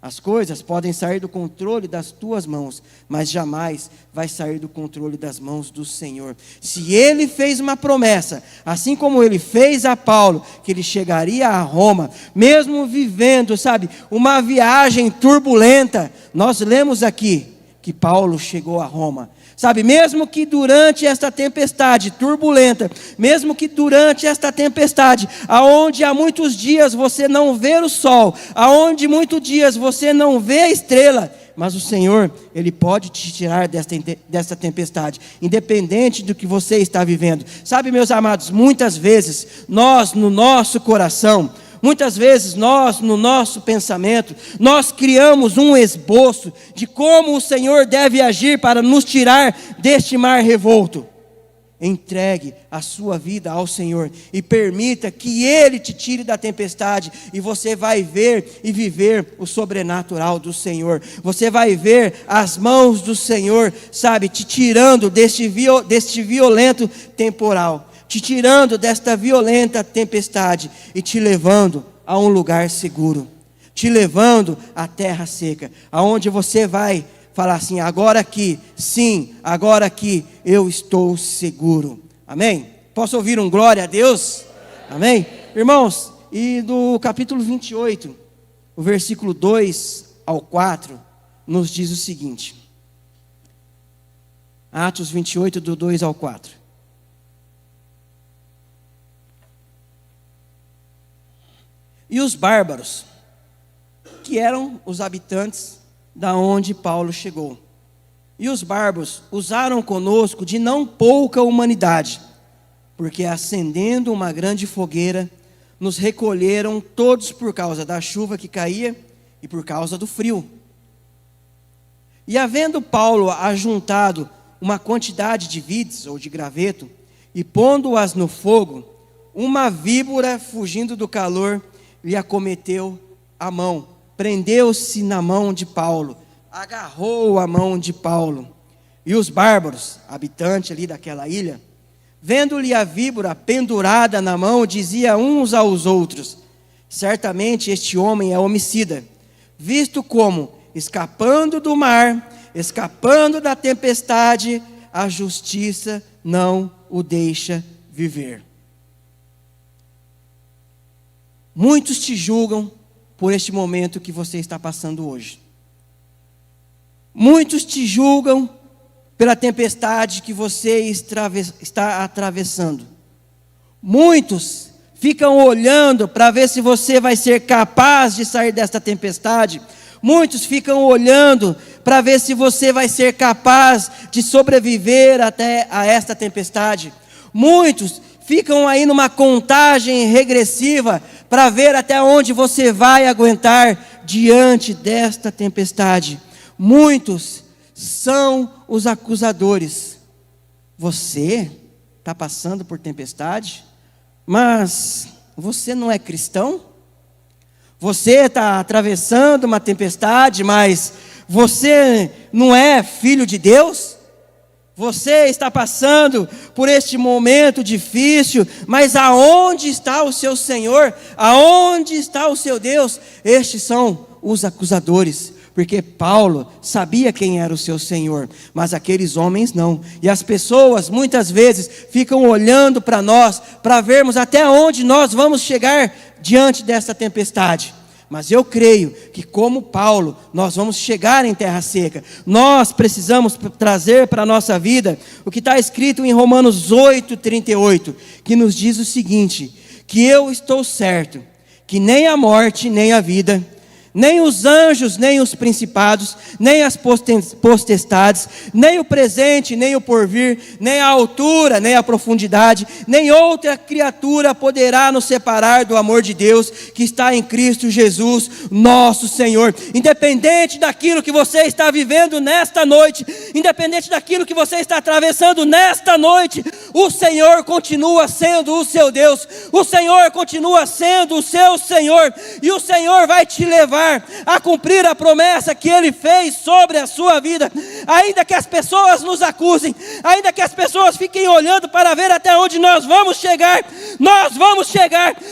As coisas podem sair do controle das tuas mãos, mas jamais vai sair do controle das mãos do Senhor. Se Ele fez uma promessa, assim como Ele fez a Paulo, que ele chegaria a Roma, mesmo vivendo, sabe, uma viagem turbulenta, nós lemos aqui que Paulo chegou a Roma. Sabe, mesmo que durante esta tempestade turbulenta, mesmo que durante esta tempestade, aonde há muitos dias você não vê o sol, aonde muitos dias você não vê a estrela, mas o Senhor, Ele pode te tirar desta tempestade, independente do que você está vivendo. Sabe, meus amados, muitas vezes, nós no nosso coração, muitas vezes nós, no nosso pensamento, nós criamos um esboço de como o Senhor deve agir para nos tirar deste mar revolto. Entregue a sua vida ao Senhor e permita que Ele te tire da tempestade, e você vai ver e viver o sobrenatural do Senhor. Você vai ver as mãos do Senhor, sabe, te tirando deste violento temporal, te tirando desta violenta tempestade e te levando a um lugar seguro, te levando à terra seca, aonde você vai falar assim: agora aqui, sim, agora aqui eu estou seguro. Amém? Posso ouvir um glória a Deus? Amém? Irmãos, e do capítulo 28, o versículo 2 ao 4, nos diz o seguinte. Atos 28, do 2 ao 4. E os bárbaros, que eram os habitantes da onde Paulo chegou, e os bárbaros usaram conosco de não pouca humanidade, porque acendendo uma grande fogueira, nos recolheram todos por causa da chuva que caía e por causa do frio. E havendo Paulo ajuntado uma quantidade de vides ou de graveto, e pondo-as no fogo, uma víbora, fugindo do calor, lhe acometeu a mão, prendeu-se na mão de Paulo, agarrou a mão de Paulo. E os bárbaros, habitantes ali daquela ilha, vendo-lhe a víbora pendurada na mão, diziam uns aos outros: certamente este homem é homicida, visto como, escapando do mar, escapando da tempestade, a justiça não o deixa viver. Muitos te julgam por este momento que você está passando hoje. Muitos te julgam pela tempestade que você está atravessando. Muitos ficam olhando para ver se você vai ser capaz de sair desta tempestade. Muitos ficam olhando para ver se você vai ser capaz de sobreviver até a esta tempestade. Muitos ficam aí numa contagem regressiva para ver até onde você vai aguentar diante desta tempestade. Muitos são os acusadores. Você está passando por tempestade, mas você não é cristão? Você está atravessando uma tempestade, mas você não é filho de Deus? Você está passando por este momento difícil, mas aonde está o seu Senhor? Aonde está o seu Deus? Estes são os acusadores, porque Paulo sabia quem era o seu Senhor, mas aqueles homens não. E as pessoas muitas vezes ficam olhando para nós, para vermos até onde nós vamos chegar diante dessa tempestade. Mas eu creio que, como Paulo, nós vamos chegar em terra seca. Nós precisamos trazer para a nossa vida o que está escrito em Romanos 8:38, que nos diz o seguinte: que eu estou certo, que nem a morte, nem a vida, nem os anjos, nem os principados, nem as potestades, nem o presente, nem o porvir, nem a altura, nem a profundidade, nem outra criatura poderá nos separar do amor de Deus que está em Cristo Jesus, nosso Senhor. Independente daquilo que você está vivendo nesta noite, independente daquilo que você está atravessando nesta noite, o Senhor continua sendo o seu Deus, o Senhor continua sendo o seu Senhor, e o Senhor vai te levar a cumprir a promessa que Ele fez sobre a sua vida. Ainda que as pessoas nos acusem, ainda que as pessoas fiquem olhando para ver até onde nós vamos chegar,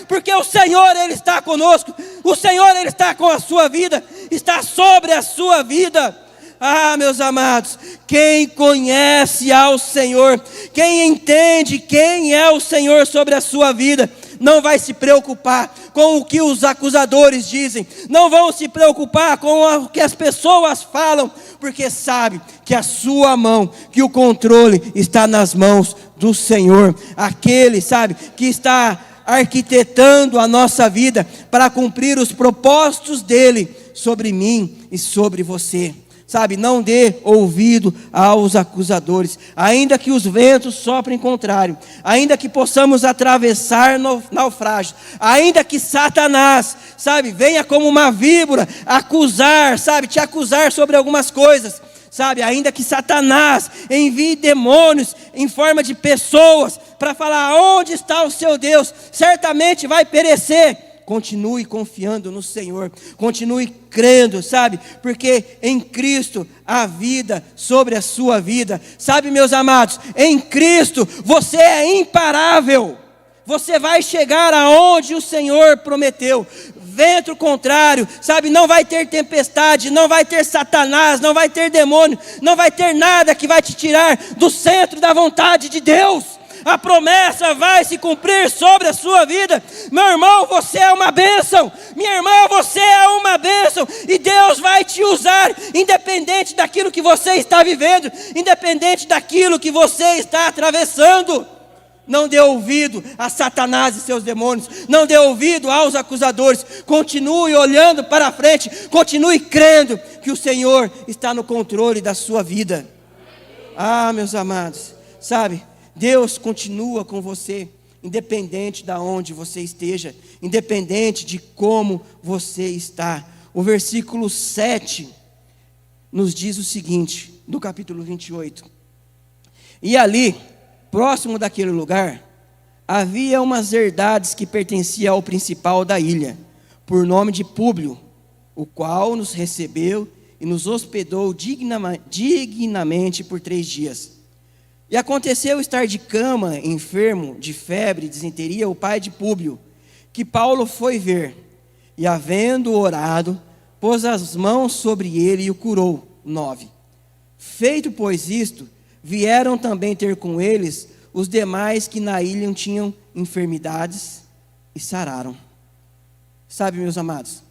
porque o Senhor, Ele está conosco, o Senhor, Ele está com a sua vida, está sobre a sua vida. Ah, meus amados, quem conhece ao Senhor, quem entende quem é o Senhor sobre a sua vida, não vai se preocupar com o que os acusadores dizem, não vão se preocupar com o que as pessoas falam, porque sabe que a sua mão, que o controle está nas mãos do Senhor, aquele, sabe, que está arquitetando a nossa vida para cumprir os propósitos dele sobre mim e sobre você. Sabe, não dê ouvido aos acusadores, ainda que os ventos soprem contrário, ainda que possamos atravessar naufrágios, ainda que Satanás, sabe, venha como uma víbora acusar, sabe, te acusar sobre algumas coisas, sabe, ainda que Satanás envie demônios em forma de pessoas para falar onde está o seu Deus, certamente vai perecer. Continue confiando no Senhor, continue crendo, sabe, porque em Cristo há vida sobre a sua vida, sabe, meus amados, em Cristo você é imparável, você vai chegar aonde o Senhor prometeu. Vento contrário, sabe, não vai ter tempestade, não vai ter Satanás, não vai ter demônio, não vai ter nada que vai te tirar do centro da vontade de Deus. A promessa vai se cumprir sobre a sua vida. Meu irmão, você é uma bênção. Minha irmã, você é uma bênção. E Deus vai te usar, independente daquilo que você está vivendo, independente daquilo que você está atravessando. Não dê ouvido a Satanás e seus demônios, não dê ouvido aos acusadores. Continue olhando para a frente, continue crendo que o Senhor está no controle da sua vida. Ah, meus amados, sabe, Deus continua com você, independente de onde você esteja, independente de como você está. O versículo 7 nos diz o seguinte, do capítulo 28. E ali, próximo daquele lugar, havia umas herdades que pertenciam ao principal da ilha, por nome de Públio, o qual nos recebeu e nos hospedou dignamente por 3 dias. E aconteceu estar de cama, enfermo, de febre, disenteria, o pai de Públio, que Paulo foi ver, e havendo orado, pôs as mãos sobre ele e o curou. 9. Feito, pois, isto, vieram também ter com eles os demais que na ilha tinham enfermidades e sararam. Sabe, meus amados,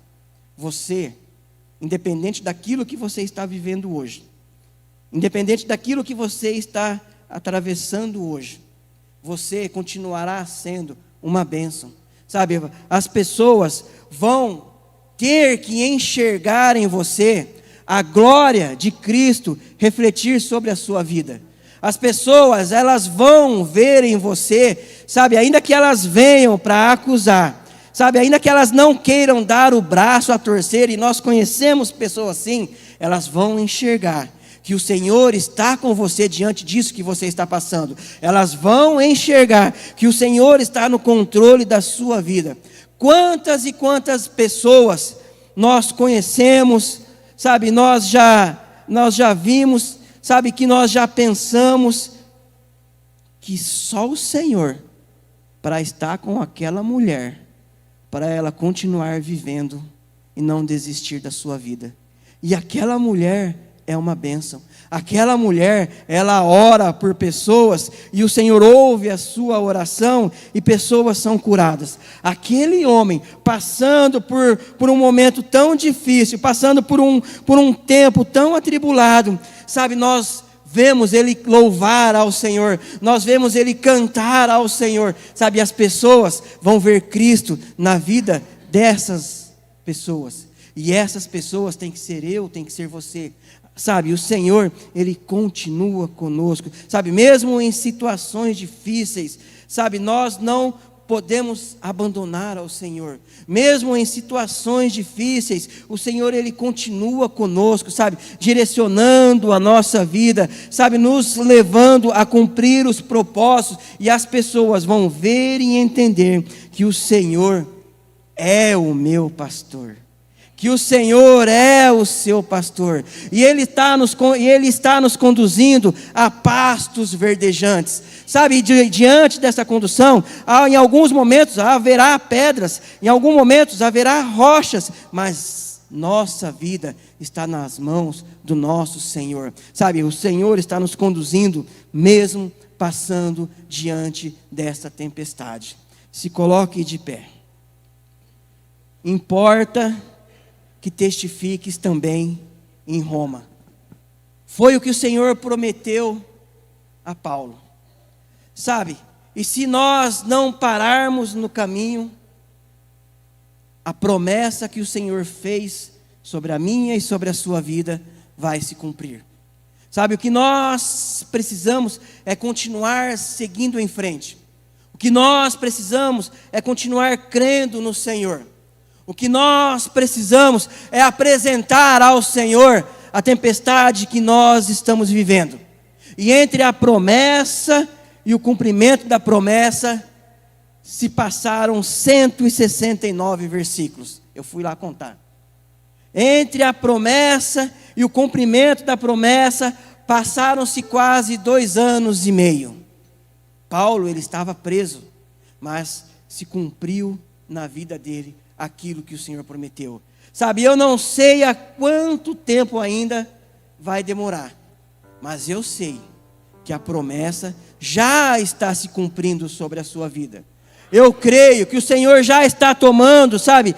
você, independente daquilo que você está vivendo hoje, independente daquilo que você está atravessando hoje, você continuará sendo uma bênção. Sabe, as pessoas vão ter que enxergar em você a glória de Cristo refletir sobre a sua vida. As pessoas, elas vão ver em você, sabe, ainda que elas venham para acusar, sabe, ainda que elas não queiram dar o braço a torcer, e nós conhecemos pessoas assim, elas vão enxergar que o Senhor está com você diante disso que você está passando. Elas vão enxergar que o Senhor está no controle da sua vida. Quantas e quantas pessoas nós conhecemos, sabe, nós já vimos, sabe, que nós já pensamos que só o Senhor, para estar com aquela mulher, para ela continuar vivendo e não desistir da sua vida. E aquela mulher é uma bênção. Aquela mulher, ela ora por pessoas e o Senhor ouve a sua oração e pessoas são curadas. Aquele homem passando por um momento tão difícil, passando por um tempo tão atribulado, sabe, nós vemos ele louvar ao Senhor, nós vemos ele cantar ao Senhor, sabe, as pessoas vão ver Cristo na vida dessas pessoas. E essas pessoas tem que ser eu, tem que ser você. Sabe, o Senhor, Ele continua conosco. Sabe, mesmo em situações difíceis, sabe, nós não podemos abandonar ao Senhor. Mesmo em situações difíceis, o Senhor, Ele continua conosco, sabe, direcionando a nossa vida, sabe, nos levando a cumprir os propósitos, e as pessoas vão ver e entender que o Senhor é o meu pastor, que o Senhor é o seu pastor, e Ele está nos conduzindo a pastos verdejantes. Sabe, diante dessa condução, em alguns momentos haverá pedras, em alguns momentos haverá rochas, mas nossa vida está nas mãos do nosso Senhor. Sabe, o Senhor está nos conduzindo, mesmo passando diante dessa tempestade. Se coloque de pé. Importa que testifiques também em Roma. Foi o que o Senhor prometeu a Paulo. Sabe, e se nós não pararmos no caminho, a promessa que o Senhor fez sobre a minha e sobre a sua vida vai se cumprir. Sabe, o que nós precisamos é continuar seguindo em frente. O que nós precisamos é continuar crendo no Senhor. O que nós precisamos é apresentar ao Senhor a tempestade que nós estamos vivendo. E entre a promessa e o cumprimento da promessa, se passaram 169 versículos. Eu fui lá contar. Entre a promessa e o cumprimento da promessa, passaram-se quase 2 anos e meio. Paulo, ele estava preso, mas se cumpriu na vida dele aquilo que o Senhor prometeu. Sabe, eu não sei há quanto tempo ainda vai demorar, mas eu sei que a promessa já está se cumprindo sobre a sua vida. Eu creio que o Senhor já está tomando, sabe,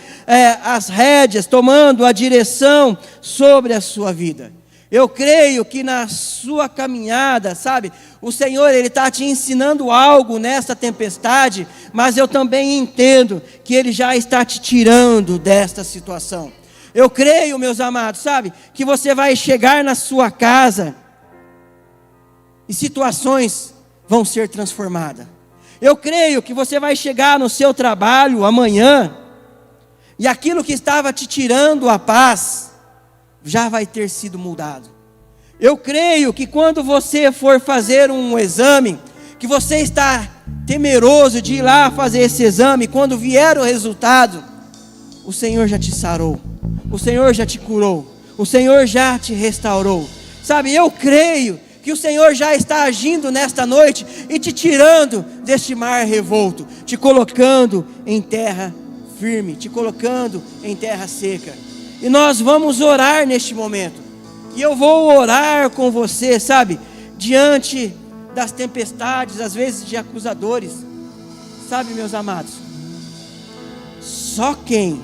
as rédeas, tomando a direção sobre a sua vida. Eu creio que na sua caminhada, sabe, o Senhor, Ele está te ensinando algo nessa tempestade, mas eu também entendo que Ele já está te tirando desta situação. Eu creio, meus amados, sabe, que você vai chegar na sua casa e situações vão ser transformadas. Eu creio que você vai chegar no seu trabalho amanhã e aquilo que estava te tirando a paz já vai ter sido mudado. Eu creio que quando você for fazer um exame, que você está temeroso de ir lá fazer esse exame, quando vier o resultado, o Senhor já te sarou, o Senhor já te curou, o Senhor já te restaurou. Sabe, eu creio que o Senhor já está agindo nesta noite e te tirando deste mar revolto, te colocando em terra firme, te colocando em terra seca. E nós vamos orar neste momento. E eu vou orar com você, sabe, diante das tempestades, às vezes de acusadores. Sabe, meus amados, só quem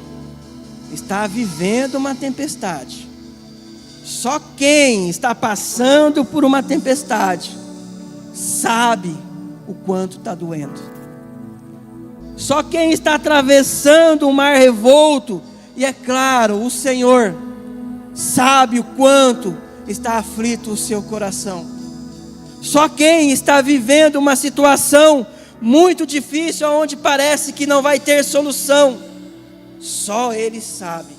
está vivendo uma tempestade, só quem está passando por uma tempestade, sabe o quanto está doendo. Só quem está atravessando um mar revolto, e é claro, o Senhor sabe o quanto está aflito o seu coração. Só quem está vivendo uma situação muito difícil, onde parece que não vai ter solução, só Ele sabe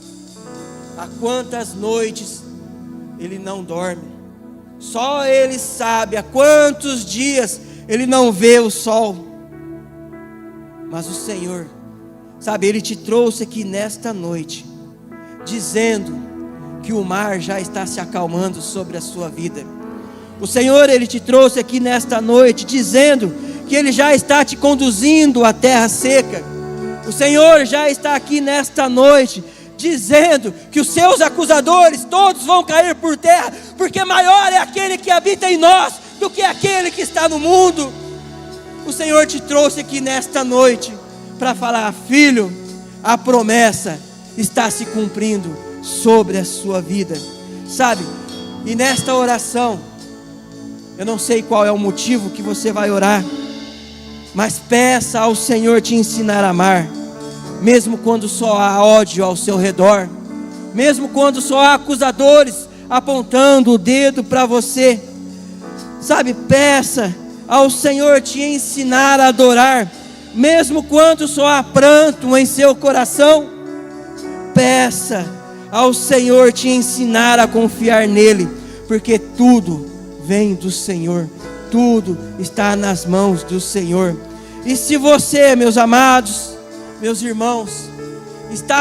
há quantas noites ele não dorme. Só Ele sabe há quantos dias ele não vê o sol. Mas o Senhor, sabe, Ele te trouxe aqui nesta noite, dizendo que o mar já está se acalmando sobre a sua vida. O Senhor, Ele te trouxe aqui nesta noite, dizendo que Ele já está te conduzindo à terra seca. O Senhor já está aqui nesta noite, dizendo que os seus acusadores todos vão cair por terra, porque maior é aquele que habita em nós do que aquele que está no mundo. O Senhor te trouxe aqui nesta noite para falar: filho, a promessa está se cumprindo sobre a sua vida, sabe? E nesta oração, eu não sei qual é o motivo que você vai orar, mas peça ao Senhor te ensinar a amar, mesmo quando só há ódio ao seu redor. mesmo quando só há acusadores apontando o dedo para você. Sabe, peça ao Senhor te ensinar a adorar, mesmo quando só há pranto em seu coração. Peça ao Senhor te ensinar a confiar nele, porque tudo vem do Senhor, tudo está nas mãos do Senhor. E se você, meus amados, meus irmãos, está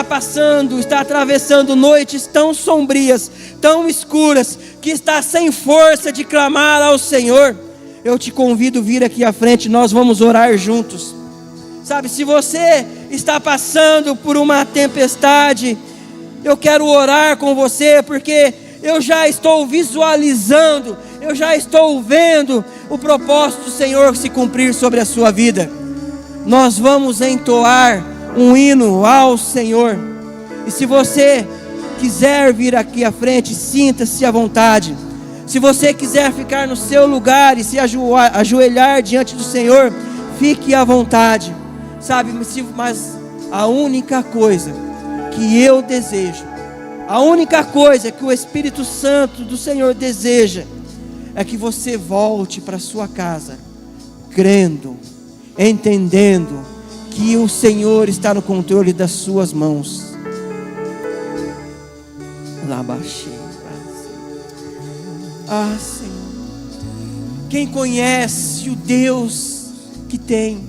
atravessando noites tão sombrias, tão escuras, que está sem força de clamar ao Senhor, eu te convido a vir aqui à frente, nós vamos orar juntos. Sabe, se você está passando por uma tempestade, eu quero orar com você, porque eu já estou visualizando, eu já estou vendo o propósito do Senhor se cumprir sobre a sua vida. Nós vamos entoar um hino ao Senhor, e se você quiser vir aqui à frente, sinta-se à vontade. Se você quiser ficar no seu lugar e se ajoelhar diante do Senhor, fique à vontade. Sabe, mas a única coisa que eu desejo, a única coisa que o Espírito Santo do Senhor deseja, é que você volte para sua casa, crendo, entendendo que o Senhor está no controle das suas mãos. Ah, Senhor, quem conhece o Deus que tem,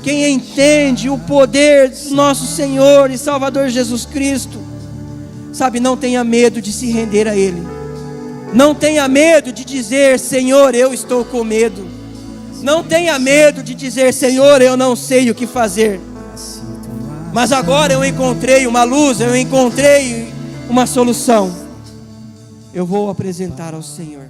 quem entende o poder do nosso Senhor e Salvador Jesus Cristo, sabe, não tenha medo de se render a Ele. Não tenha medo de dizer: Senhor, eu estou com medo. Não tenha medo de dizer: Senhor, eu não sei o que fazer. Mas agora eu encontrei uma luz, eu encontrei uma solução. Eu vou apresentar ao Senhor.